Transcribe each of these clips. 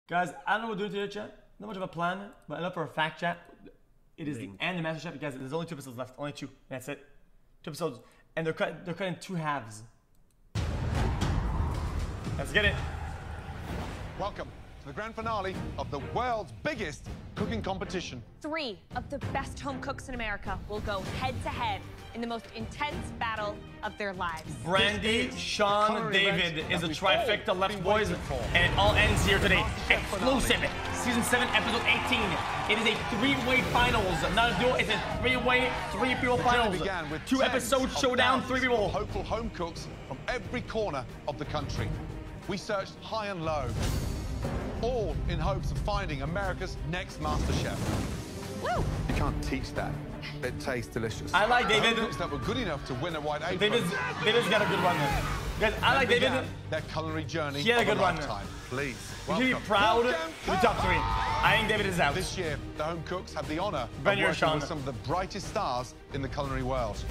Guys, I don't know what we're doing today, chat. Not much of a plan, but enough for a fact chat. It is the end of MasterChef, guys. There's only 2 episodes left. Only 2. That's it. 2 episodes. And they're cut in 2 halves. Let's get it. Welcome to the grand finale of the world's biggest cooking competition. 3 of the best home cooks in America will go head-to-head in the most intense battle of their lives. Brandy, Sean, David is a trifecta left, boys, and it all ends here today. Exclusive, Season 7, Episode 18. It is a 3-way finals, not a duel, it's a 3-way, 3-people finals. Began with 2 episode showdown, 3 people. Hopeful home cooks from every corner of the country. We searched high and low, all in hopes of finding America's next MasterChef. Woo! You can't teach that. It tastes delicious. I like David. Home cooks that were good enough to win a white apron. David's got a good run there. Guys, I like David. Their culinary journey. He had a good run. Please. You should be proud to be top 3. I think David is out. This year, the home cooks have the honor of Benny or working Sean. with some of the brightest stars in the culinary world.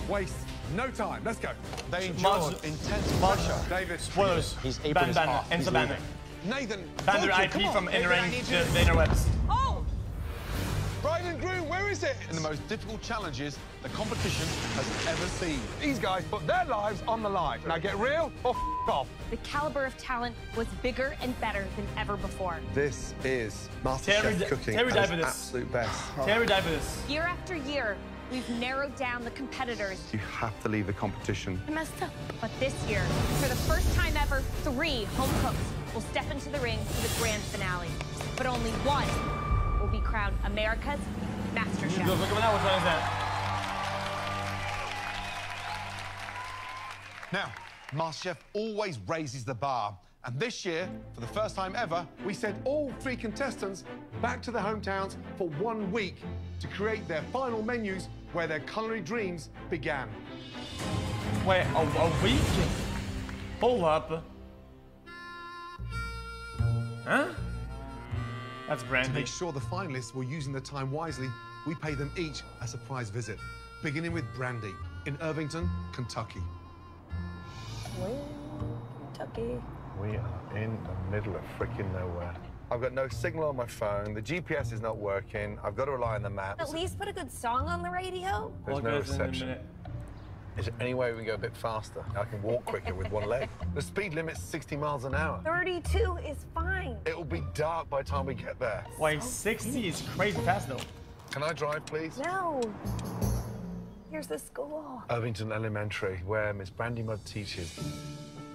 Waste no time. Let's go. They endured intense pressure. David. Spoilers. His apron is hot. And some banner. Nathan. Banner IP from entering the interwebs. Oh! Bride and groom, where is it? In the most difficult challenges the competition has ever seen. These guys put their lives on the line. Now get real or off. The caliber of talent was bigger and better than ever before. This is MasterChef cooking at its absolute best. Terry died for this. Year after year, we've narrowed down the competitors. You have to leave the competition. I messed up. But this year, for the first time ever, 3 home cooks will step into the ring for the grand finale. But only one will be crowned America's MasterChef. Look at that. Which one is that? Now, MasterChef always raises the bar. And this year, for the first time ever, We sent all 3 contestants back to their hometowns for 1 week to create their final menus where their culinary dreams began. Wait, a week? Hold up. Huh? That's To Brandy. make sure the finalists were using their time wisely, we paid them each a surprise visit, beginning with Brandy in Irvington, Kentucky. Kentucky. We are in the middle of freaking nowhere. I've got no signal on my phone. The GPS is not working. I've got to rely on the maps. At least put a good song on the radio. There's no reception. Is there any way we can go a bit faster? I can walk quicker with one leg. The speed limit's 60 miles an hour. 32 is fine. It'll be dark by the time we get there. Wait, 60 is crazy fast though. Can I drive, please? No. Here's the school. Irvington Elementary, where Miss Brandy Mudd teaches.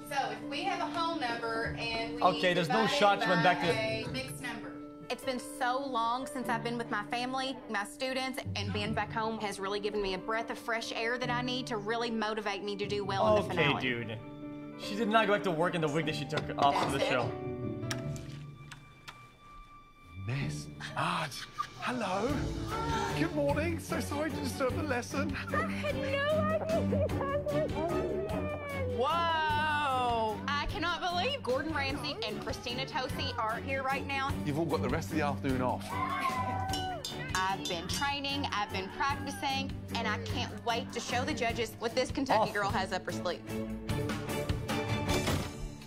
So if we have a whole number and we Okay, there's no divide it shot to run by back to- a mixed number. It's been so long since I've been with my family, my students, and being back home has really given me a breath of fresh air that I need to really motivate me to do well in the finale. Okay, dude. She did not go back to work in the week that she took off from the That's it. show. Miss Mudd, hello. Good morning. So sorry to disturb the lesson. Whoa! I cannot believe Gordon Ramsay and Christina Tosi are here right now. You've all got the rest of the afternoon off. I've been training, I've been practicing, and I can't wait to show the judges what this Kentucky girl has up her sleeve.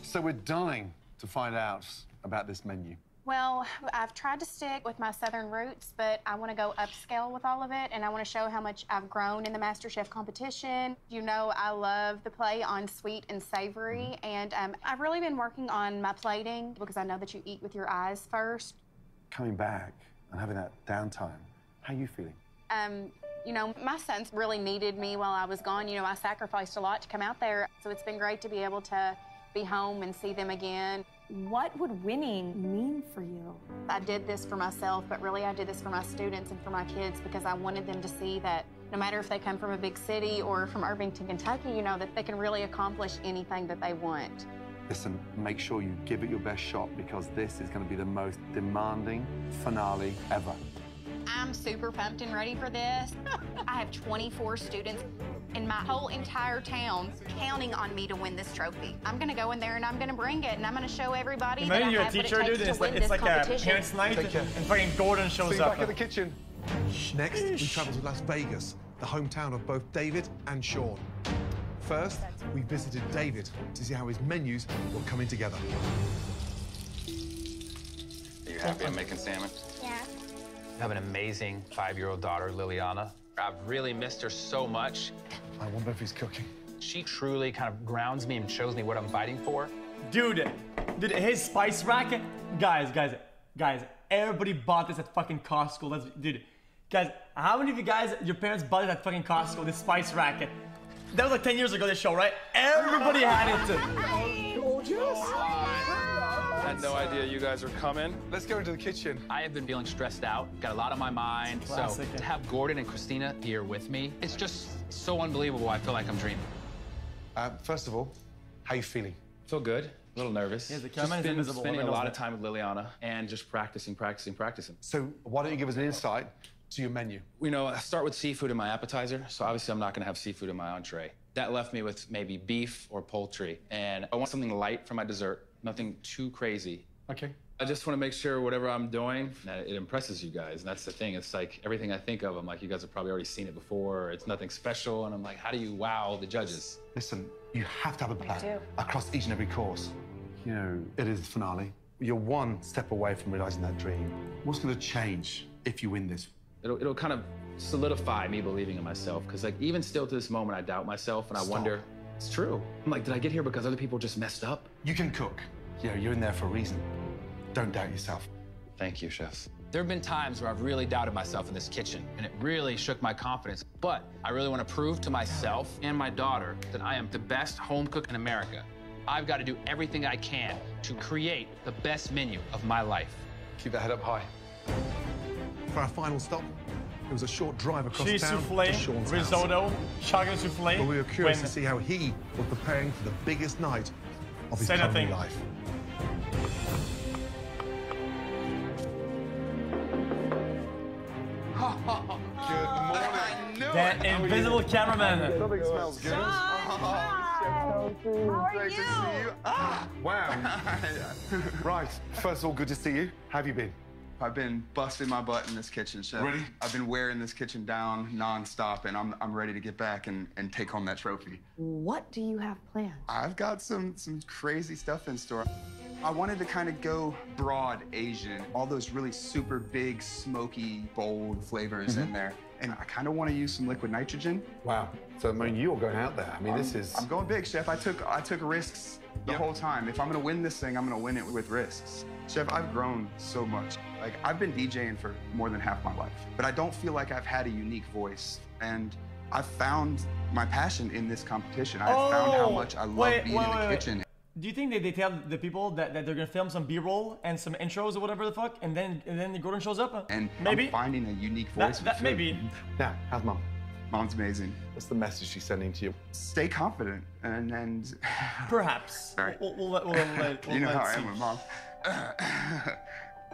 So we're dying to find out about this menu. Well, I've tried to stick with my Southern roots, but I want to go upscale with all of it, and I want to show how much I've grown in the MasterChef competition. You know, I love the play on sweet and savory, and I've really been working on my plating because I know that you eat with your eyes first. Coming back and having that downtime, how are you feeling? You know, my sons really needed me while I was gone. You know, I sacrificed a lot to come out there, so it's been great to be able to be home and see them again. What would winning mean for you? I did this for myself, but really I did this for my students and for my kids because I wanted them to see that no matter if they come from a big city or from Irvington, Kentucky, you know, that they can really accomplish anything that they want. Listen, make sure you give it your best shot because this is going to be the most demanding finale ever. I'm super pumped and ready for this. I have 24 students in my whole entire town counting on me to win this trophy. I'm gonna go in there and I'm gonna bring it and I'm gonna show everybody that I Imagine you're a have what it teacher, takes dude. to It's win like, this it's like a competition. parents' night, Take care. and fucking Gordon shows See you up. back in the kitchen. Next, we travel to Las Vegas, the hometown of both David and Sean. First, we visited David to see how his menus were coming together. You happy I'm making salmon? Yeah. I have an amazing 5-year-old daughter, Liliana. I've really missed her so much. I wonder if he's cooking. She truly kind of grounds me and shows me what I'm fighting for. Dude, his spice rack, guys, everybody bought this at fucking Costco. Dude, guys, how many of you guys, your parents bought it at fucking Costco, this spice rack? That was like 10 years ago, this show, right? Everybody had it. Gorgeous. I had no idea you guys were coming. Let's go into the kitchen. I have been feeling stressed out, got a lot on my mind. Classic. So to have Gordon and Christina here with me, it's just so unbelievable. I feel like I'm dreaming. First of all, how you feeling? Feel good. A little nervous. Yeah, the Just cameraman is been invisible. spending a Everyone lot knows of time with Liliana and just practicing. So why don't you give us an insight to your menu? You know, I start with seafood in my appetizer, so obviously I'm not gonna have seafood in my entree. That left me with maybe beef or poultry, and I want something light for my dessert, nothing too crazy. Okay. I just want to make sure whatever I'm doing, that it impresses you guys, and that's the thing. It's like everything I think of, I'm like, you guys have probably already seen it before, it's nothing special, and I'm like, how do you wow the judges? Listen, you have to have a plan do. across each and every course. You know, it is the finale. You're one step away from realizing that dream. What's going to change if you win this? It'll kind of solidify me believing in myself, because like even still to this moment, I doubt myself, and I wonder, it's true. I'm like, did I get here because other people just messed up? You can cook. You know, you're in there for a reason. Don't doubt yourself. Thank you, chefs. There have been times where I've really doubted myself in this kitchen, and it really shook my confidence. But I really want to prove to myself and my daughter that I am the best home cook in America. I've got to do everything I can to create the best menu of my life. Keep that head up high. For our final stop, it was a short drive across Cheese town souffle, to Sean's house. risotto, chocolate souffle. But we were curious to see how he was preparing for the biggest night of his Say culinary nothing. life. Good morning. That invisible cameraman. Something smells good. How are you? Wow. Right. First of all, good to see you. How have you been? I've been busting my butt in this kitchen, Chef. Really? I've been wearing this kitchen down nonstop, and I'm ready to get back and take home that trophy. What do you have planned? I've got some crazy stuff in store. I wanted to kind of go broad Asian, all those really super big, smoky, bold flavors in there. And I kind of want to use some liquid nitrogen. Wow. So, I mean, you're going out there. I mean, this is... I'm going big, Chef. I took risks the whole time. If I'm going to win this thing, I'm going to win it with risks. Chef, I've grown so much. Like, I've been DJing for more than half my life, but I don't feel like I've had a unique voice. And I've found my passion in this competition. I've found how much I love being in the kitchen. Do you think they tell the people that they're gonna film some B-roll and some intros or whatever the fuck, and then Gordon shows up? And maybe I'm finding a unique voice. that maybe. Now, how's Mum? Mom's amazing. What's the message she's sending to you? Stay confident and Perhaps. Sorry. We'll let you know how I see. am with Mom.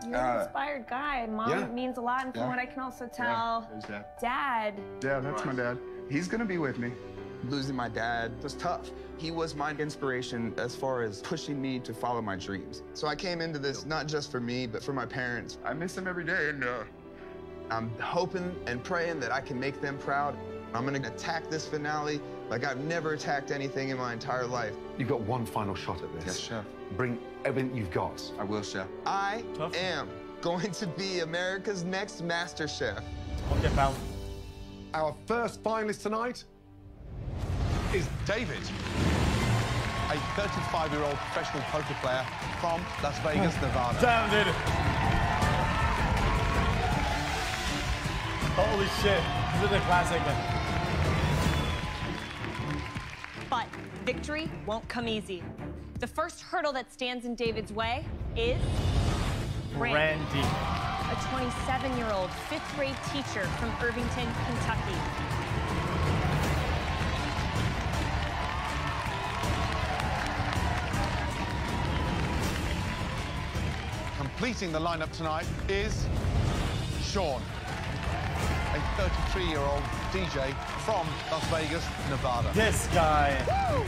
You're an inspired guy. Mom means a lot, and from what I can also tell, There's Dad. Dad. Yeah, that's my dad. He's gonna be with me. Losing my dad was tough. He was my inspiration as far as pushing me to follow my dreams. So I came into this not just for me, but for my parents. I miss them every day, and I'm hoping and praying that I can make them proud. I'm gonna attack this finale like I've never attacked anything in my entire life. You've got one final shot at this. Yes, Chef. Bring everything you've got. I will, Chef. I am going to be America's next MasterChef. Okay, pal. Our first finalist tonight Is David, a 35-year-old professional poker player from Las Vegas, Nevada. Damn, dude. Holy shit. This is a classic. But victory won't come easy. The first hurdle that stands in David's way is Randy. a 27-year-old fifth-grade teacher from Irvington, Kentucky. Completing the lineup tonight is Sean, a 33-year-old DJ from Las Vegas, Nevada. This guy. Woo!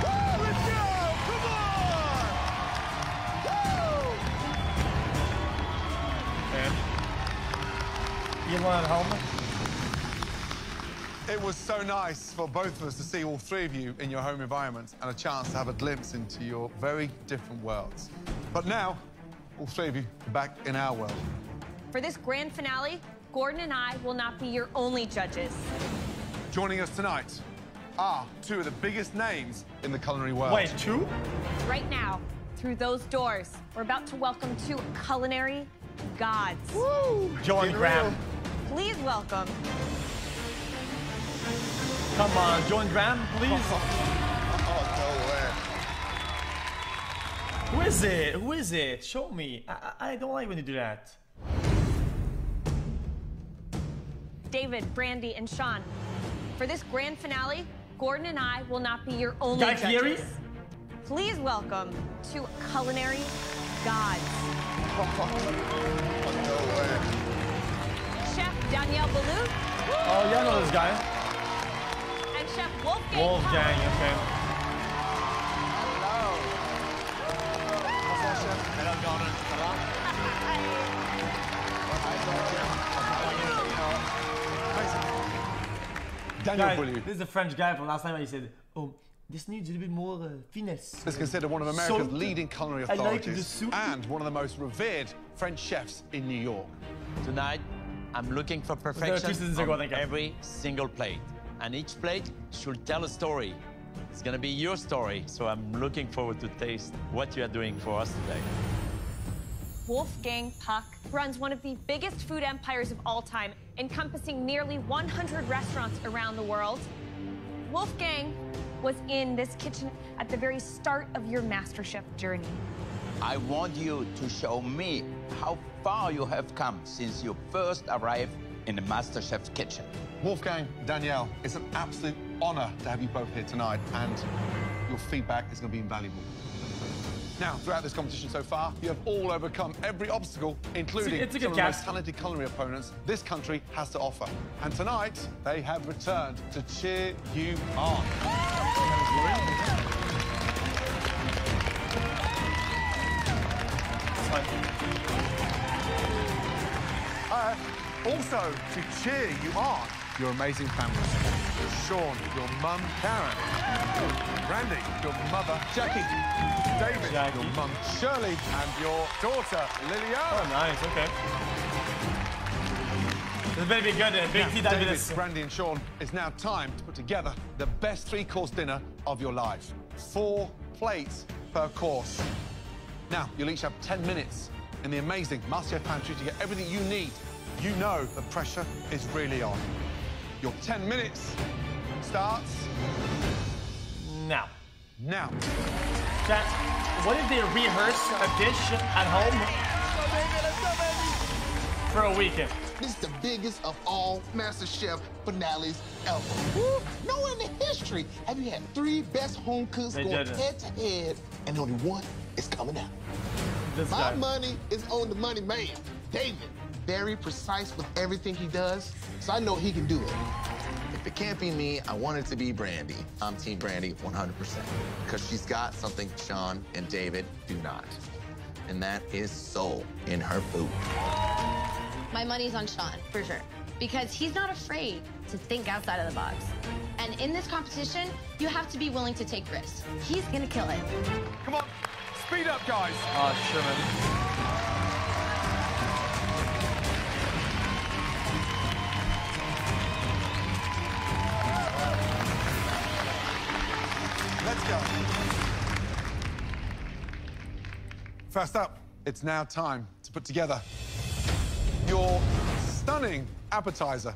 Woo, let's go! Come on! Woo! You want it home? It was so nice for both of us to see all three of you in your home environment and a chance to have a glimpse into your very different worlds. But now, all three of you are back in our world. For this grand finale, Gordon and I will not be your only judges. Joining us tonight are two of the biggest names in the culinary world. Wait, two? Right now, through those doors, we're about to welcome two culinary gods. Woo! Joe and Graham. Please welcome. Come on, Joe and Graham, please. Oh, no way. Who is it? Who is it? Show me. I don't like when you do that. David, Brandy, and Sean. For this grand finale, Gordon and I will not be your only Guy judges. Fieri? Please welcome two culinary gods. Oh, no way. Chef Danielle Ballou Oh, yeah, I know this guy. and Chef Wolfgang. Wolfgang, okay. Hello, Gordon. Daniel Guys, Ballou this is the French guy from last time. He said, "Oh, this needs a little bit more finesse." is considered one of America's Salt. leading culinary I like authorities the soup. and one of the most revered French chefs in New York. Tonight, I'm looking for There are two perfection seasons ago, I on think. every single plate. And each plate should tell a story. It's gonna be your story, so I'm looking forward to taste what you are doing for us today. Wolfgang Puck runs one of the biggest food empires of all time, encompassing nearly 100 restaurants around the world. Wolfgang was in this kitchen at the very start of your MasterChef journey. I want you to show me how far you have come since you first arrived in the MasterChef kitchen. Wolfgang, Danielle, it's an absolute honor to have you both here tonight, and your feedback is going to be invaluable. Now, throughout this competition so far, you have all overcome every obstacle, including It's a some good of the most cast. talented culinary opponents this country has to offer. And tonight, they have returned to cheer you on. Also, to cheer you on, your amazing families. Sean, your mum, Karen. Randy, your mother, Jackie. David, your mum, Shirley, and your daughter, Liliana. Oh, nice. Okay. This better be good. Big T David, this. Randy, and Sean, it's now time to put together the best three-course dinner of your life. 4 plates per course. Now, you'll each have 10 minutes in the amazing MasterChef pantry to get everything you need. You know the pressure is really on. Your 10 minutes starts now. Now. Chat, what if they rehearse a dish at home for a weekend? This is the biggest of all MasterChef finales ever. Woo! Nowhere in the history have you had 3 best home cooks They going did it. head to head, and only one is coming out. This My guy. money is on the money man, David. Very precise with everything he does, so I know he can do it. If it can't be me, I want it to be Brandy. I'm Team Brandy 100%. Because she's got something Sean and David do not. And that is soul in her food. My money's on Sean, for sure. Because he's not afraid to think outside of the box. And in this competition, you have to be willing to take risks. He's gonna kill it. Come on, speed up, guys. Oh, sure, man. Let's go. First up, it's now time to put together your stunning appetizer.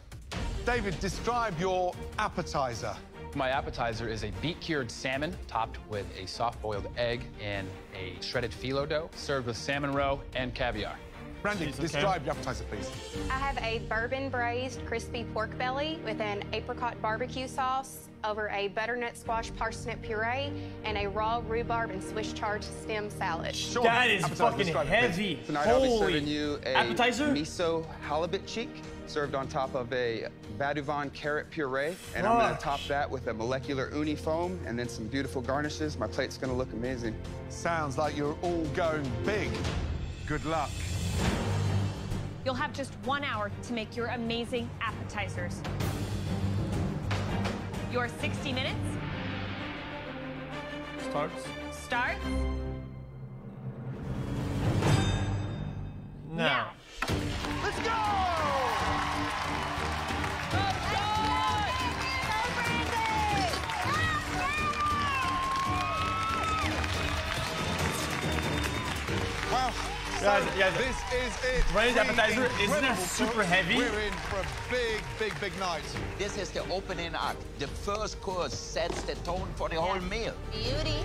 David, describe your appetizer. My appetizer is a beet-cured salmon topped with a soft-boiled egg and a shredded phyllo dough, served with salmon roe and caviar. Randy, describe your appetizer, please. I have a bourbon braised crispy pork belly with an apricot barbecue sauce over a butternut squash parsnip puree and a raw rhubarb and Swiss chard stem salad. That is fucking heavy. Tonight I'll be Holy serving you a appetizer? miso halibut cheek, served on top of a Vadouvan carrot puree, and I'm Oh. gonna top that with a molecular uni foam and then some beautiful garnishes. My plate's gonna look amazing. Sounds like you're all going big. Good luck. You'll have just 1 hour to make your amazing appetizers. Your 60 minutes starts. Wow. Guys, this is it. Brandy's appetizer isn't it super heavy? We're in for a big night. This is the opening act. The first course sets the tone for the whole meal. Beauty.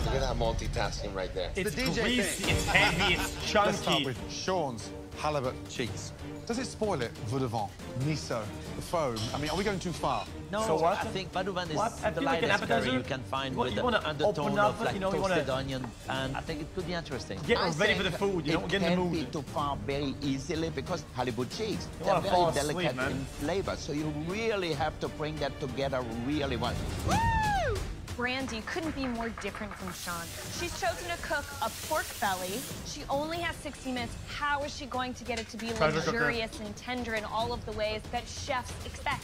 Look at that multitasking right there. It's the DJ greasy, thing. it's heavy, it's chunky. Let's start with Sean's halibut cheese. Does it spoil it, veau de vin, miso, the foam? I mean, are we going too far? No, So what? I think Badouvan What? is I the feel like an lightest curry appetizer. you can find You with the wanna undertone open up, of like you know, you toasted wanna- onion, and I think it could be interesting. Get I ready for the think food, you know, get in the It can be mood. too far very easily because halibut cheese, You they're wanna fall very asleep, delicate man. in flavor. So you really have to bring that together really well. Brandy couldn't be more different from Sean. She's chosen to cook a pork belly. She only has 60 minutes. How is she going to get it to be Pressure cooker. luxurious and tender in all of the ways that chefs expect?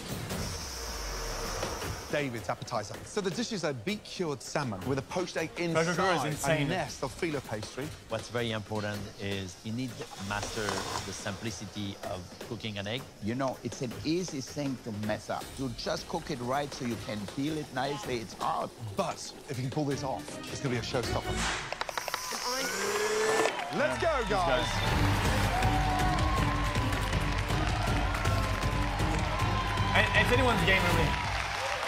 David's appetizer. So the dish is a beet-cured salmon with a poached egg inside Pressure cooker is insane. a nest of filo pastry. What's very important is you need to master the simplicity of cooking an egg. You know, it's an easy thing to mess up. You just cook it right so you can peel it nicely. It's hard. But if you can pull this off, it's going to be a showstopper. Let's go, guys. It's anyone's game, really.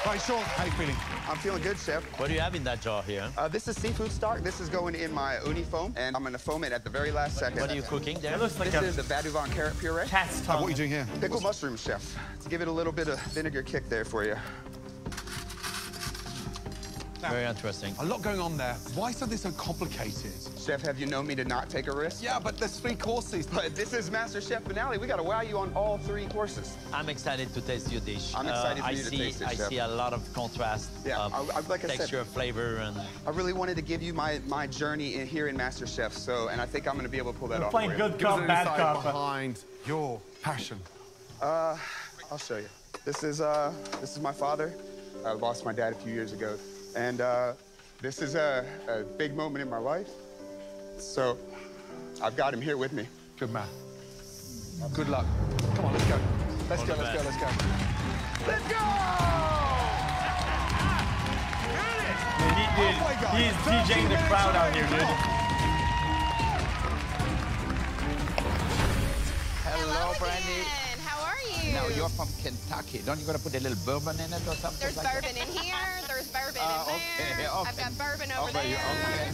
Right, Sean, how are you feeling? I'm feeling good, Chef. What do you have in that jar here? This is seafood stock. This is going in my uni foam, and I'm going to foam it at the very last second. What are you cooking there? It looks like This a is the Badouvan carrot puree. cat's tongue. What are you doing here? Pickled mushrooms, Chef. To give it a little bit of vinegar kick there for you. Very interesting. A lot going on there. Why is something so complicated? Chef, have you known me to not take a risk? Yeah, but there's 3 courses. But this is MasterChef finale. We got to wow you on all 3 courses. I'm excited to taste your dish. I'm excited for I you to see, taste it, I Chef. see a lot of contrast Yeah, of like I said, texture, flavor, and I really wanted to give you my journey here in MasterChef, and I think I'm going to be able to pull that We're off. playing for you. good Give us cop, an bad insight cop. behind your passion. I'll show you. This is my father. I lost my dad a few years ago, and this is a big moment in my life. So I've got him here with me. Good man. Good luck. Come on, let's go. Let's go, let's go, let's go. Let's go! He's DJing the crowd out here, dude. Hello, Brandy. Jen, how are you? Now, you're from Kentucky. Don't you got to put a little bourbon in it or something? There's like bourbon in here, there's bourbon in there. I've got bourbon over there. Okay.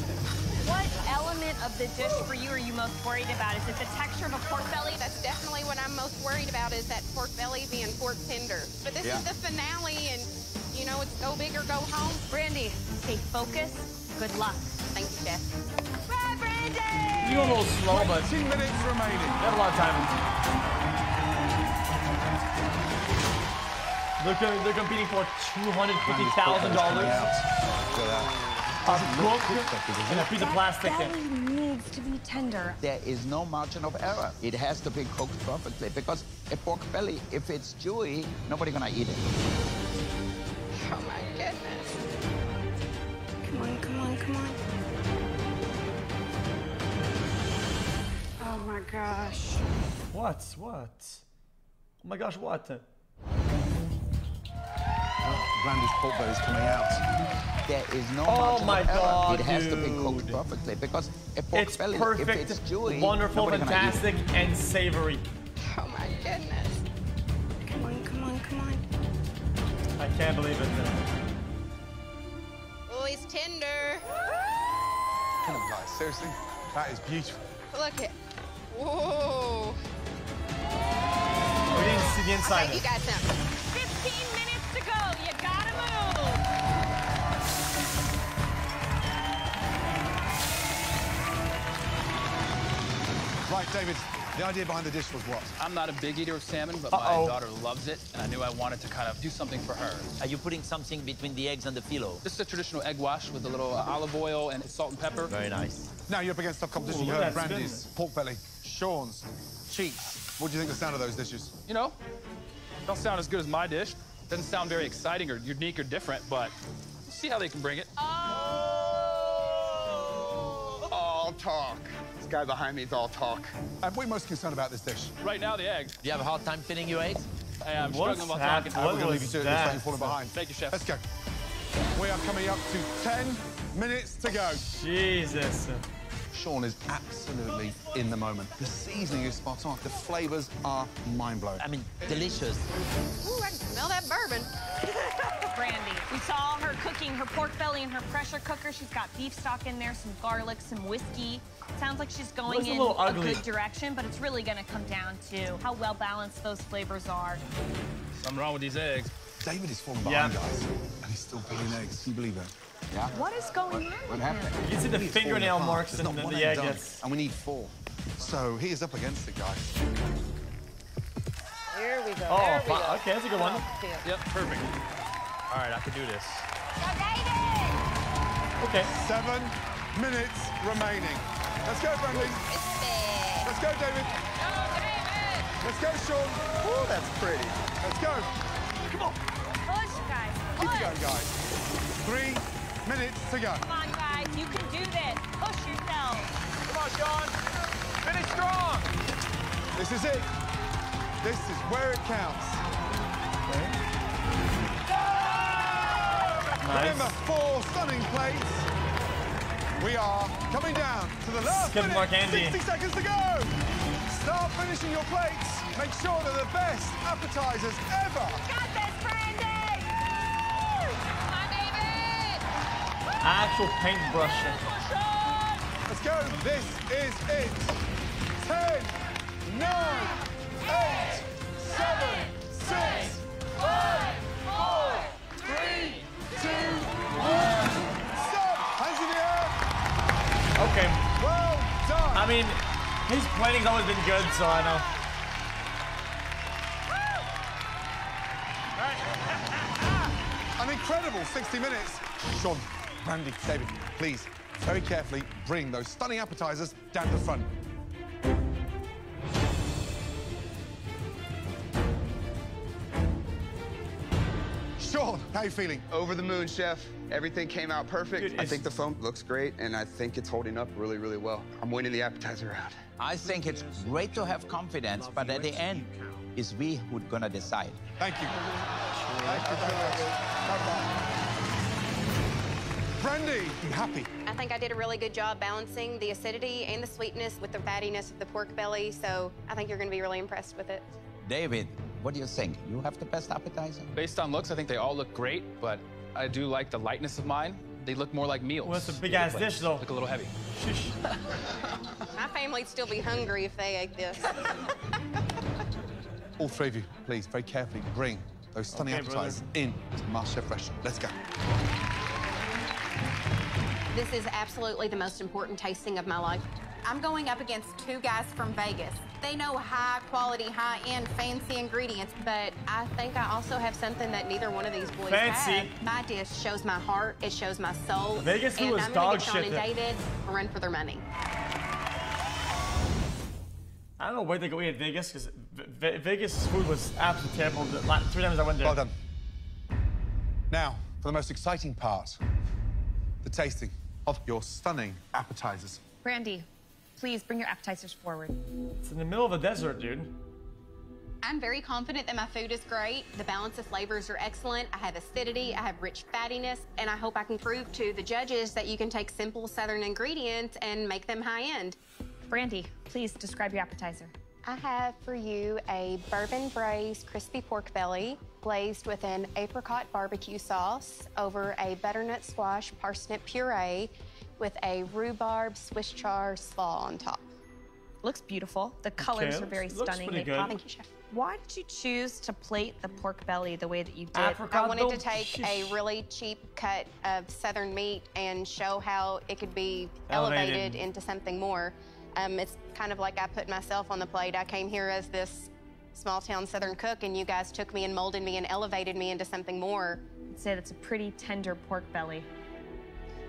What element of the dish for you are you most worried about? Is it the texture of a pork belly? That's definitely what I'm most worried about, is that pork belly being pork tender. But this is the finale, and you know, it's go big or go home. Brandy, stay focused. Good luck. Thank you, Chef. Bye, Brandy! You're a little slow, but 2 minutes remaining. you have a lot of time. They're competing for $250,000. A book and a piece of plastic. That belly needs to be tender. There is no margin of error. It has to be cooked perfectly because a pork belly, if it's chewy, nobody's gonna eat it. Oh my goodness. Come on, come on, come on. Oh my gosh. What? Oh my gosh, what? Brandy's pork belly's coming out. There is no Oh margin my of error. God, It has to be dude. cooked perfectly because a pork It's belly, perfect, if it's chewy, wonderful, nobody's gonna eat it. fantastic, and savory. Oh my goodness. Come on, come on, come on. I can't believe it. Oh, he's tender. Come on, guys, seriously? That is beautiful. Look it. Whoa. We didn't see the I'll inside. take you guys some. 15 minutes to go. You gotta move. Right, David, the idea behind the dish was what? I'm not a big eater of salmon, but my daughter loves it, and I knew I wanted to kind of do something for her. are you putting something between the eggs and the phyllo? This is a traditional egg wash with a little olive oil and salt and pepper. Very nice. Now you're up against tough competition. Ooh, You look heard at that Brandy's spin. pork belly, Sean's cheeks. What do you think the sound of those dishes? You know, don't sound as good as my dish. Doesn't sound very exciting or unique or different, but we'll see how they can bring it. All talk. This guy behind me is all talk. And what are you most concerned about this dish? Right now, the egg. Do you have a hard time filling your eggs? I'm What's struggling while that? talking. What We're going to leave you was to it. Looks like you're falling behind. Thank you, Chef. Let's go. We are coming up to 10 minutes to go. Jesus. Sean is absolutely in the moment. The seasoning is spot on. The flavors are mind-blowing. I mean, delicious. Ooh, I can smell that bourbon. Brandy, we saw her cooking her pork belly in her pressure cooker. She's got beef stock in there, some garlic, some whiskey. Sounds like she's going in a good direction, but it's really gonna come down to how well balanced those flavors are. Something wrong with these eggs. David is falling behind, guys, and he's still peeling eggs. Can you believe it? Yeah. What is going on? What happened? You can see the fingernail marks in the egg. And we need 4. So he is up against it, guys. Here we go. Oh, there we go. okay, that's a good one. Yep, perfect. All right, I can do this. Okay. 7 minutes remaining. Let's go, Brandy. Let's go, David. Let's go, Sean. Oh, that's pretty. Let's go. Come on. Push, guys. Keep Push. it going, guys. 3 minutes to go. Come on, guys. You can do this. Push yourselves. Come on, Sean. Finish strong. This is it. This is where it counts. Nice. Remember, 4 stunning plates. We are coming down to the last Good minute. luck, Andy. 60 seconds to go. Start finishing your plates. Make sure they're the best appetizers ever. Got this, Brandy. Come on, David. Actual paintbrush. Let's go. This is it. 10, 9, 8, 7, 6, 5, 4, 3, 2, 1. Stop. Hands in the air. Okay. Well done. I mean, his planing's always been good, so I know. An incredible 60 minutes. Sean, Brandy, David, please, very carefully bring those stunning appetizers down to the front. Sean, how are you feeling? Over the moon, chef. Everything came out perfect. Dude, I think the foam looks great, and I think it's holding up really, really well. I'm winning the appetizer round. I think it's great to have confidence, but at the end, it's we who's gonna decide. Thank you. Thank you so much. Brandy, you happy? I think I did a really good job balancing the acidity and the sweetness with the fattiness of the pork belly, so I think you're going to be really impressed with it. David, what do you think? You have the best appetizer? Based on looks, I think they all look great, but I do like the lightness of mine. They look more like meals. Well, that's a big-ass dish, though. Look a little heavy. Shush. My family'd still be hungry if they ate this. All 3 of you, please, very carefully bring those stunning appetizers in to the MasterChef restaurant. Let's go. This is absolutely the most important tasting of my life. I'm going up against 2 guys from Vegas. They know high quality, high-end, fancy ingredients, But I think I also have something that neither one of these boys Fancy. have. My dish shows my heart, it shows my soul. Vegas food and was I'm gonna dog give Sean shit and then. David a run for their money. I don't know where they go eat at Vegas, because Vegas food was absolutely terrible. The 3 times I went there. Well done. Now, for the most exciting part, the tasting of your stunning appetizers. Brandy, please bring your appetizers forward. It's in the middle of the desert, dude. I'm very confident that my food is great. The balance of flavors are excellent. I have acidity, I have rich fattiness, and I hope I can prove to the judges that you can take simple Southern ingredients and make them high-end. Brandy, please describe your appetizer. I have for you a bourbon braised crispy pork belly glazed with an apricot barbecue sauce over a butternut squash parsnip puree with a rhubarb Swiss chard slaw on top. Looks beautiful. The colors are very stunning. pretty good. Thank you, chef. Why did you choose to plate the pork belly the way that you did? I wanted to take a really cheap cut of Southern meat and show how it could be elevated into something more. It's kind of like I put myself on the plate. I came here as this small-town Southern cook, and you guys took me and molded me and elevated me into something more. I'd say that's a pretty tender pork belly.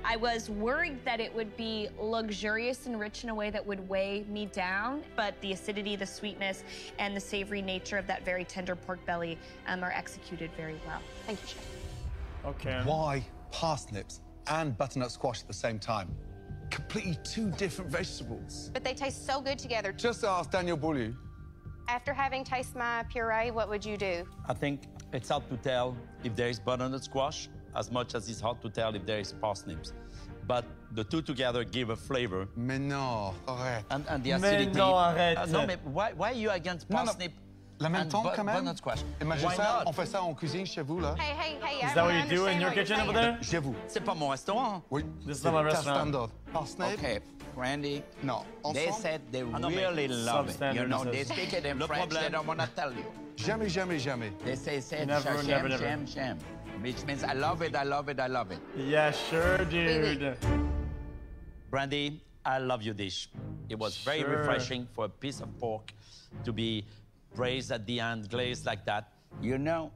I was worried that it would be luxurious and rich in a way that would weigh me down, but the acidity, the sweetness, and the savory nature of that very tender pork belly are executed very well. Thank you, chef. Okay. Why parsnips and butternut squash at the same time? Completely 2 different vegetables. But they taste so good together. Just ask Daniel Boulou. After having tasted my puree, what would you do? I think it's hard to tell if there is butternut squash as much as it's hard to tell if there is parsnips. But The two together give a flavor. Mais non, arrête. And the acidity. Mais non, arrête. No, but why are you against parsnip? La même temps, quand même. Bonne squash. Imagine Why ça, not? on fait ça en cuisine chez vous, là. Hey, Is that what you do in your kitchen over there? Chez vous. C'est pas mon restaurant. Oui. This is not my restaurant. Standard. Parsnip. Okay, Randy. No. They Ensemble? said they no, really love it. You substandard, know, he they says. speak it in Le French, they problème. don't want to tell you. Jamais, jamais, jamais. They say Never, never, never. sham, which means I love it, I love it, I love it. Yeah, sure, dude. Brandy, I love your dish. It was very Sure. refreshing for a piece of pork to be braised at the end, glazed like that. You know,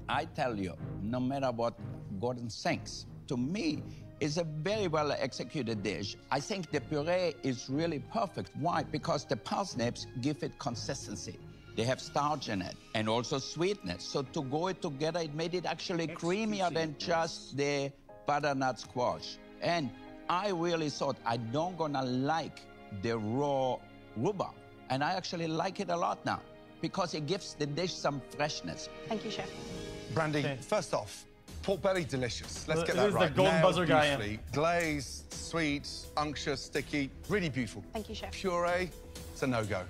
I tell you, no matter what Gordon thinks, to me, it's a very well executed dish. I think the puree is really perfect. Why? Because the parsnips give it consistency. They have starch in it and also sweetness. So to go it together, it made it actually creamier than just the butternut squash. And I really thought I don't gonna like the raw rhubarb. And I actually like it a lot now because it gives the dish some freshness. Thank you, Chef. Brandy, first off, pork belly delicious. Let's get Who's that the right. golden Nailed buzzer guy? beautifully. Glazed, sweet, unctuous, sticky, really beautiful. Thank you, Chef. Puree, it's a no-go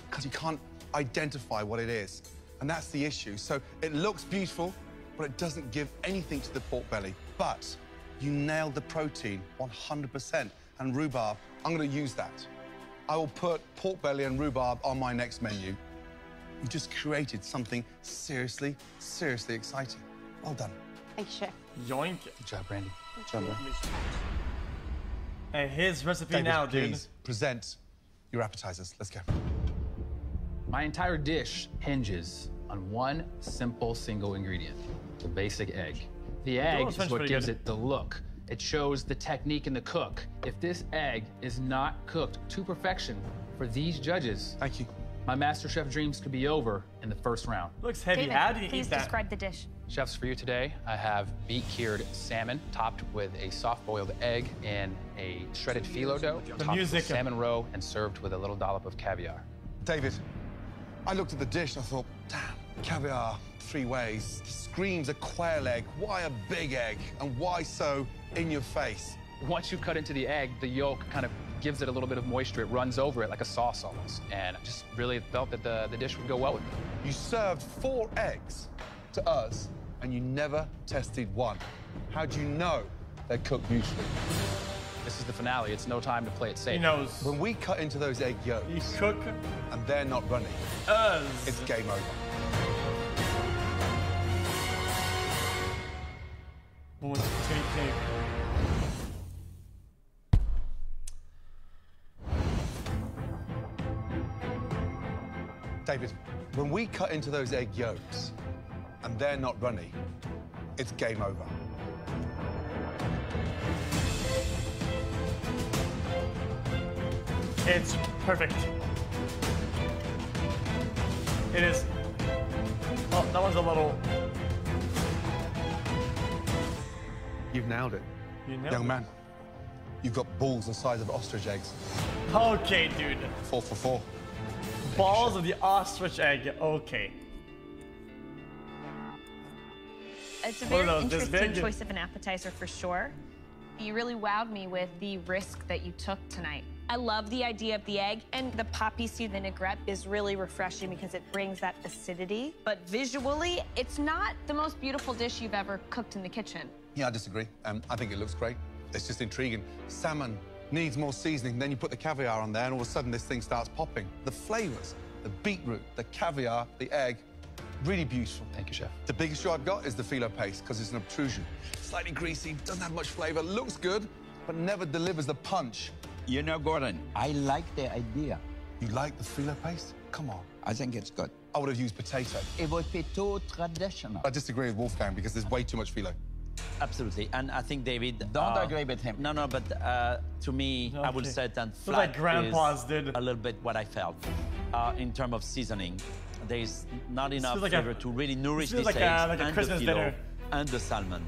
because you can't identify what it is. And that's the issue. So it looks beautiful, but it doesn't give anything to the pork belly. But you nailed the protein 100%. And rhubarb, I'm going to use that. I will put pork belly and rhubarb on my next menu. You just created something seriously, seriously exciting. Well done. Thank you, Chef. Yoink. Good job, Brandy. Good job, bro. And his recipe David, now, dude. please present your appetizers. Let's go. My entire dish hinges on one simple single ingredient, the basic egg. The egg is what gives it the look. It shows the technique in the cook. If this egg is not cooked to perfection for these judges, thank you. My MasterChef dreams could be over in the first round. Looks heavy. David, How do you please eat that? describe the dish. Chefs, for you today, I have beet-cured salmon topped with a soft-boiled egg in a shredded phyllo dough, The topped music. with salmon roe, and served with a little dollop of caviar. David, I looked at the dish and I thought, damn, caviar 3 ways. Screams a quail egg. Why a big egg? And why so in your face? Once you cut into the egg, the yolk kind of gives it a little bit of moisture. It runs over it like a sauce almost. And I just really felt that the dish would go well with it. You served 4 eggs to us and you never tested one. How do you know they're cooked beautifully? This is the finale. It's no time to play it safe. He knows. When we cut into those egg yolks, You cook and they're not running, us. it's game over. What's gonna take? David, when we cut into those egg yolks and they're not runny, it's game over. It's perfect. It is. Oh, that one's a little. You've nailed it. You nailed Young it. man, you've got balls the size of ostrich eggs. Okay, dude. 4 for 4. Balls of the ostrich egg. Okay. It's a One of very those this interesting big. choice of an appetizer for sure. You really wowed me with the risk that you took tonight. I love the idea of the egg, and the poppy seed vinaigrette is really refreshing because it brings that acidity. But visually, it's not the most beautiful dish you've ever cooked in the kitchen. Yeah, I disagree. I think it looks great. It's just intriguing. Salmon needs more seasoning. Then you put the caviar on there, and all of a sudden this thing starts popping. The flavors, the beetroot, the caviar, the egg, really beautiful. Thank you, Chef. The biggest issue I've got is the phyllo paste because it's an obtrusion. Slightly greasy, doesn't have much flavor, looks good, but never delivers the punch. You know, Gordon, I like the idea. You like the phyllo paste? Come on. I think it's good. I would have used potato. It would be too traditional. I disagree with Wolfgang because there's way too much phyllo. Absolutely. And I think, David... Don't agree with him. No, but to me, I would Okay. say that Looks flat like grandpa's is did. a little bit what I felt. In terms of seasoning, there's not enough feels like flavor a- to really nourish feels this like a- egg like a and Christmas the dinner. phyllo and the salmon.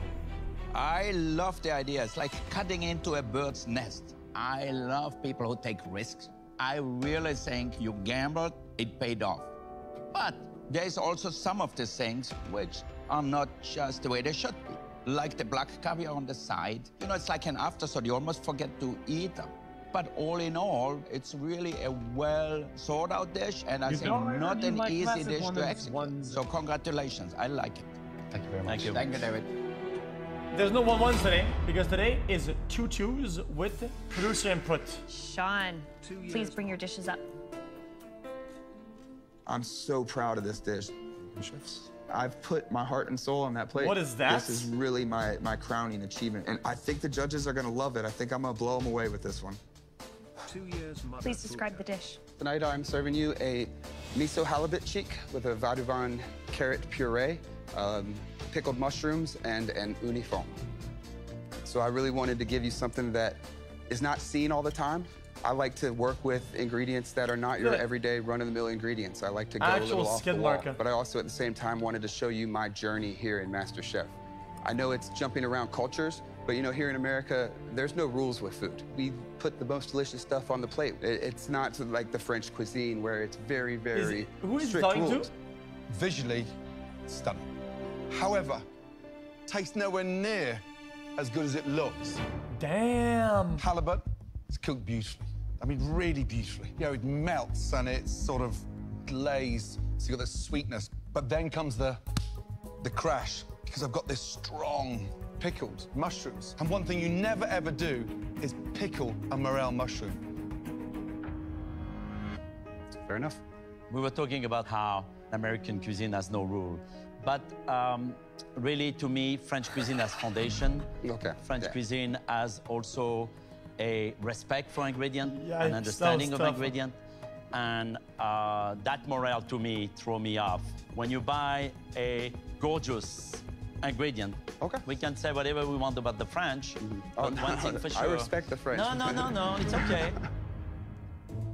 I love the idea. It's like cutting into a bird's nest. I love people who take risks. I really think you gambled, it paid off. But there's also some of the things which are not just the way they should be. like the black caviar on the side. You know, it's like an afterthought. You almost forget to eat them. But all in all, it's really a well thought out dish, and I think not an easy dish to execute. So congratulations, I like it. Thank you very much. Thank you. Thank you, David. There's no 1-1 today, because today is 2-2s with producer input. Sean, please bring your dishes up. I'm so proud of this dish. I've put my heart and soul on that plate. What is that? This is really my crowning achievement. And I think the judges are gonna love it. I think I'm gonna blow them away with this one. Please describe the dish. Tonight I'm serving you a miso halibut cheek with a vadouvan carrot puree, pickled mushrooms, and an uni foam. So I really wanted to give you something that is not seen all the time. I like to work with ingredients that are not your everyday run-of-the-mill ingredients. I like to go a little off the wall. But I also, at the same time, wanted to show you my journey here in MasterChef. I know it's jumping around cultures, but you know, here in America, there's no rules with food. We put the most delicious stuff on the plate. It's not like the French cuisine where it's very, very strict rules. Visually stunning. However, tastes nowhere near as good as it looks. Damn. Halibut is cooked beautifully. I mean, really beautifully. You know, it melts and it's sort of glazed, so you've got this sweetness. But then comes the crash, because I've got this strong pickled mushrooms. And one thing you never, ever do is pickle a morel mushroom. Fair enough. We were talking about how American cuisine has no rule. But really, to me, French cuisine has foundation. French cuisine has also a respect for ingredient, an understanding of ingredient. And that morale, to me, throw me off. When you buy a gorgeous ingredient, we can say whatever we want about the French, but one thing for sure... I respect the French. No, it's okay.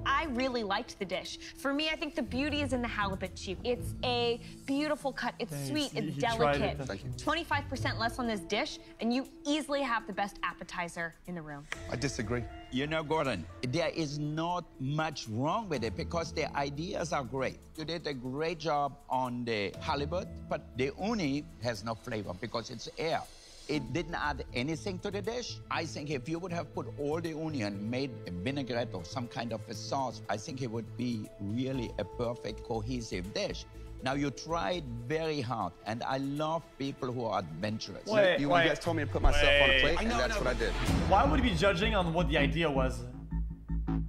I really liked the dish. For me, I think the beauty is in the halibut cheek. It's a beautiful cut. It's sweet. It's delicate. 25% less on this dish, and you easily have the best appetizer in the room. I disagree. You know, Gordon, there is not much wrong with it because the ideas are great. You did a great job on the halibut, but the uni has no flavor because it's air. It didn't add anything to the dish. I think if you would have put all the onion, made a vinaigrette or some kind of a sauce, I think it would be really a perfect, cohesive dish. Now, you tried very hard, and I love people who are adventurous. You guys told me to put myself on a plate, and that's what I did. Why would you be judging on what the idea was?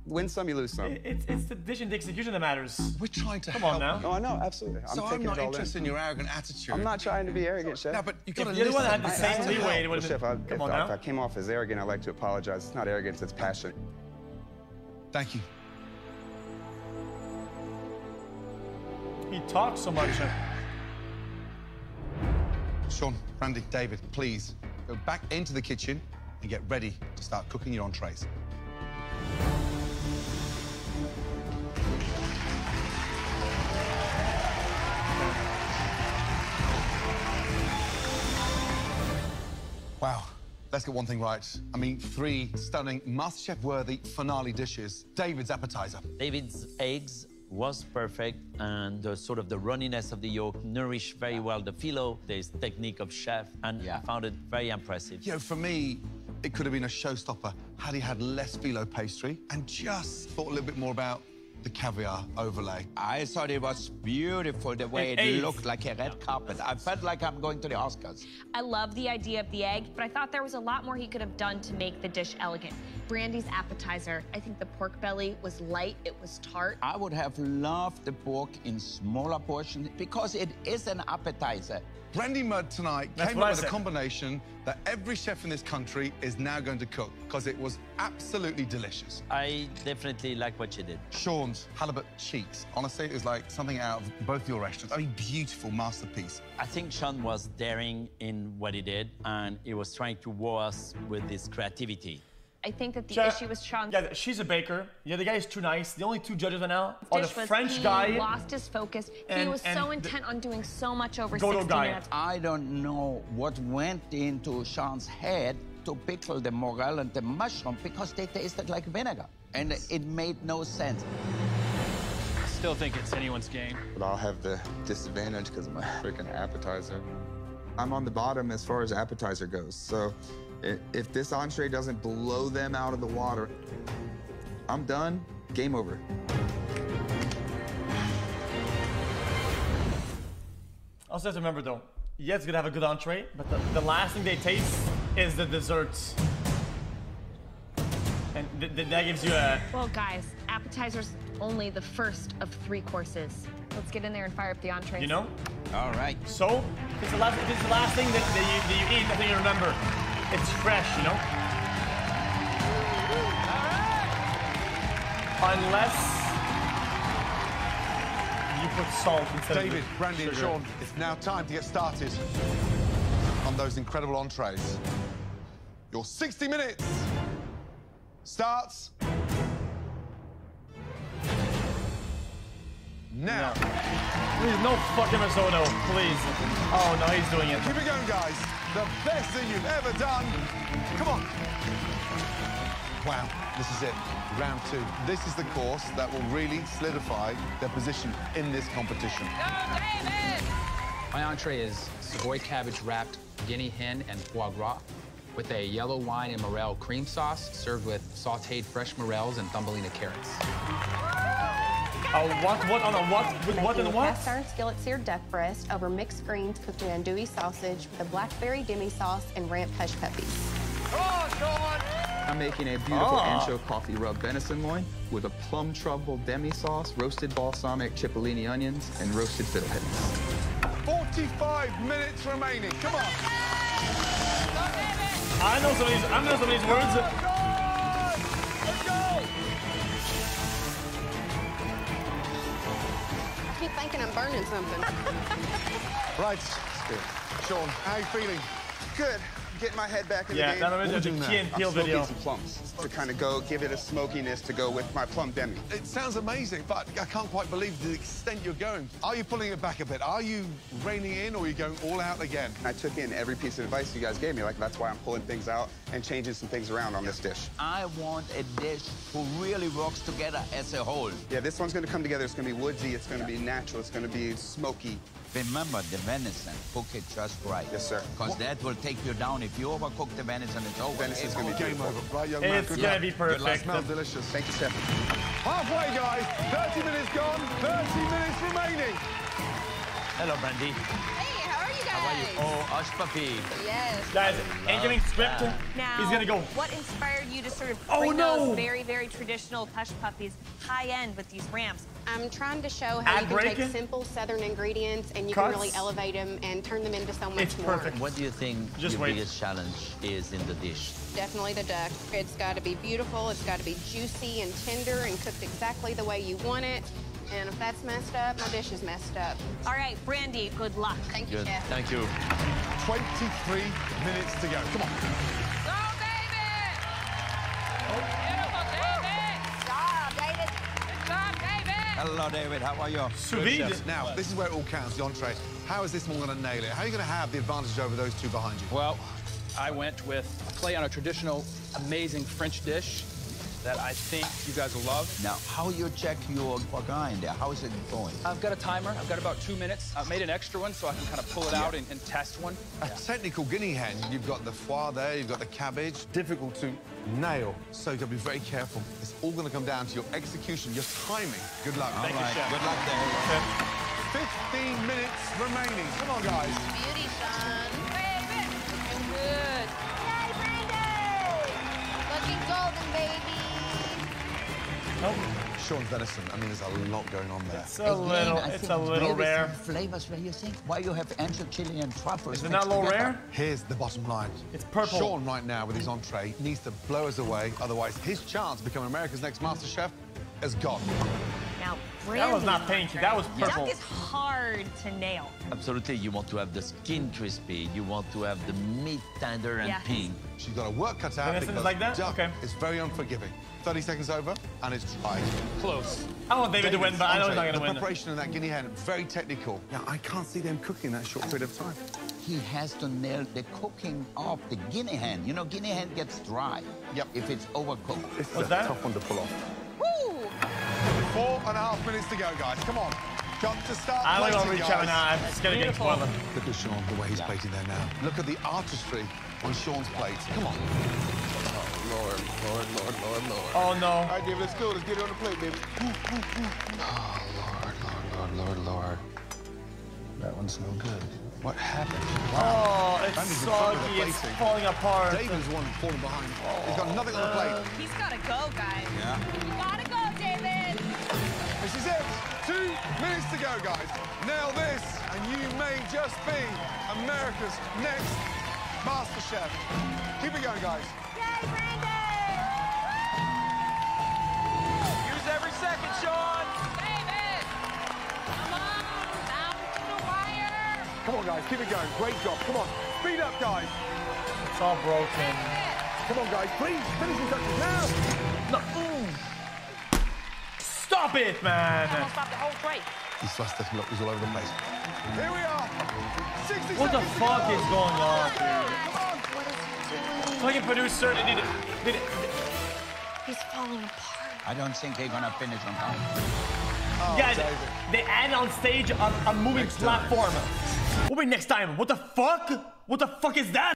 Win some, you lose some. It's the dish and the execution that matters. We're trying to Come on now. No, I know, absolutely. I'm not interested in your arrogant attitude. I'm not trying to be arrogant, Chef. No, but you got to listen. If the other one had the same leeway, it would Chef, have been... Come on now. If I came off as arrogant, I'd like to apologize. It's not arrogance, it's passion. Thank you. He talks so much. Sean, Randy, David, please go back into the kitchen and get ready to start cooking your entrees. Wow, let's get one thing right. I mean, 3 stunning MasterChef-worthy finale dishes. David's appetizer. David's eggs was perfect, and the sort of the runniness of the yolk nourished very well the phyllo. There's technique of chef, and I found it very impressive. You know, for me, it could have been a showstopper had he had less phyllo pastry and just thought a little bit more about the caviar overlay. I thought it was beautiful the way it looked like a red carpet. I felt like I'm going to the Oscars. I love the idea of the egg, but I thought there was a lot more he could have done to make the dish elegant. Brandy's appetizer, I think the pork belly was light, it was tart. I would have loved the pork in smaller portions because it is an appetizer. Brandy Mudd tonight came up with a combination that every chef in this country is now going to cook because it was absolutely delicious. I definitely like what you did. Sean's halibut cheeks. Honestly, it was like something out of both your restaurants. I mean, beautiful masterpiece. I think Sean was daring in what he did, and he was trying to wow us with his creativity. I think that the issue was Sean's... Yeah, she's a baker. Yeah, the guy is too nice. The only 2 judges right now are the French he guy. He lost his focus. He was so intent on doing so much over 60 minutes. I don't know what went into Sean's head to pickle the morel and the mushroom because they tasted like vinegar. And it made no sense. I still think it's anyone's game. But I'll have the disadvantage because of my freaking appetizer. I'm on the bottom as far as appetizer goes. So if this entree doesn't blow them out of the water, I'm done. Game over. Also have to remember though, yeah, it's gonna have a good entree, but the last thing they taste is the desserts. And that gives you a... Well, guys, appetizer's only the first of 3 courses. Let's get in there and fire up the entrees. You know? All right. So, it's the last thing that you eat, that you remember. It's fresh, you know? Unless you put salt instead of David, Brandy, and sugar. Sean, it's now time to get started on those incredible entrees. Your 60 minutes starts now. Please, no fucking risotto, please. Oh, no, he's doing it. Keep it going, guys. The best thing you've ever done. Come on. Wow, this is it. Round 2. This is the course that will really solidify their position in this competition. My entree is Savoy cabbage wrapped guinea hen and foie gras with a yellow wine and morel cream sauce served with sauteed fresh morels and thumbelina carrots. What on a what? With what and what? Cast iron skillet seared duck breast over mixed greens cooked in andouille sausage with a blackberry demi sauce and ramp hush puppies. I'm making a beautiful ancho coffee rub venison loin with a plum truffle demi sauce, roasted balsamic cipollini onions, and roasted fiddleheads. 45 minutes remaining. Come on. I know some of these words. Let's go. I keep thinking I'm burning something. Right. Sean, how are you feeling? Good. Getting my head back in the game. Yeah, that was a Key and Peele video. I'm smoking some plums to kind of give it a smokiness to go with my plum demi. It sounds amazing, but I can't quite believe the extent you're going. Are you pulling it back a bit? Are you reining in, or are you going all out again? I took in every piece of advice you guys gave me. Like, that's why I'm pulling things out and changing some things around on this dish. I want a dish who really works together as a whole. Yeah, this one's going to come together. It's going to be woodsy. It's going to be natural. It's going to be smoky. Remember the venison, cook it just right. Yes, sir. Because that will take you down. If you overcook the venison, it's over. Venison's going to be game over. Right, young man. It's going to be perfect. Smells delicious. Thank you, Chef. Halfway, guys. 30 minutes gone. 30 minutes remaining. Hello, Brandy. Hey, how are you guys? How are you? Oh, hush puppy. Yes. Guys, incoming script. Now, He's going to go. what inspired you to sort of Oh, bring no. those very, very traditional hush puppies high-end with these ramps? I'm trying to show how you can Ad-break? take simple Southern ingredients and you Cuts? can really elevate them and turn them into so much It's more. perfect. What do you think Just your wait. biggest challenge is in the dish? Definitely the duck. It's got to be beautiful. It's got to be juicy and tender and cooked exactly the way you want it. And if that's messed up, my dish is messed up. All right, Brandy, good luck. Thank you, Good. Chef. Thank you. 23 minutes to go. Come on. Go, David! Beautiful, David! Good job, David. Good job, David! Hello, David. How are you? Sous vide. Now, this is where it all counts, the entree. How is this one going to nail it? How are you going to have the advantage over those two behind you? Well, I went with a play on a traditional, amazing French dish that I think you guys will love. Now, how you check your foie gras in there? How is it going? I've got a timer. I've got about 2 minutes. I made an extra one so I can kind of pull it out and test one. A technical guinea hen. You've got the foie there, you've got the cabbage. Difficult to nail. So you've got to be very careful. It's all going to come down to your execution, your timing. Good luck. All right. Good luck, David. 15 minutes remaining. Come on, guys. Beauty, Sean. David! Looking good. Yay, Brandy! Looking golden, baby. Nope. Sean's venison. I mean, there's a lot going on there. It's a little rare. Flavors where you think, why you have ancho chili and truffles? Is it not a little rare? Here's the bottom line. It's purple. Sean, right now, with his entree, needs to blow us away. Otherwise, his chance of becoming America's next MasterChef is gone. Now, That was not pink. That was purple. Duck is hard to nail. Absolutely. You want to have the skin crispy. You want to have the meat tender and Yeah. pink. She's got her work cut out Venison is because like that? duck Okay. is very unforgiving. 30 seconds over, and it's dry. Close. I want David to win, but I know he's not going to The win. preparation of that guinea hen, very technical. Now, I can't see them cooking that short period of time. He has to nail the cooking of the guinea hen. You know, guinea hen gets dry. Yep. If it's overcooked. This is What's a that? tough one to pull off. Woo! 4.5 minutes to go, guys. Come on. Got to start I'm plating, gonna reach out guys. now. I'm just gonna get spoiled. Look at Sean, the way he's plating there now. Look at the artistry on Sean's plate. Come on. Lord. Oh, no. All right, David, let's go. Let's get it on the plate, baby. Oh, Lord. That one's no good. What happened? Oh, it's Andy's in front of the soggy. It's plating. falling apart. David's one falling behind. He's got nothing on the plate. He's gotta go, guys. Yeah. You gotta go, David. This is it. 2 minutes to go, guys. Nail this, and you may just be America's next MasterChef. Keep it going, guys. Yay, Brandon! Use every second, Sean. David! Come on, down to the wire. Come on, guys, keep it going. Great job. Come on, speed up, guys. It's all broken. Come on, guys, please, finishing touches now. No. Stop it, man. Almost stopped the whole tray. He's flustered. Look, he's all over the place. Here we are. 60 What the seconds to fuck go. is going on? Come on. What is he doing? Fucking producer, did it. He's falling apart. I don't think they're gonna finish on time. Guys, they add on stage a moving platform. What will be next time? What the fuck? What the fuck is that?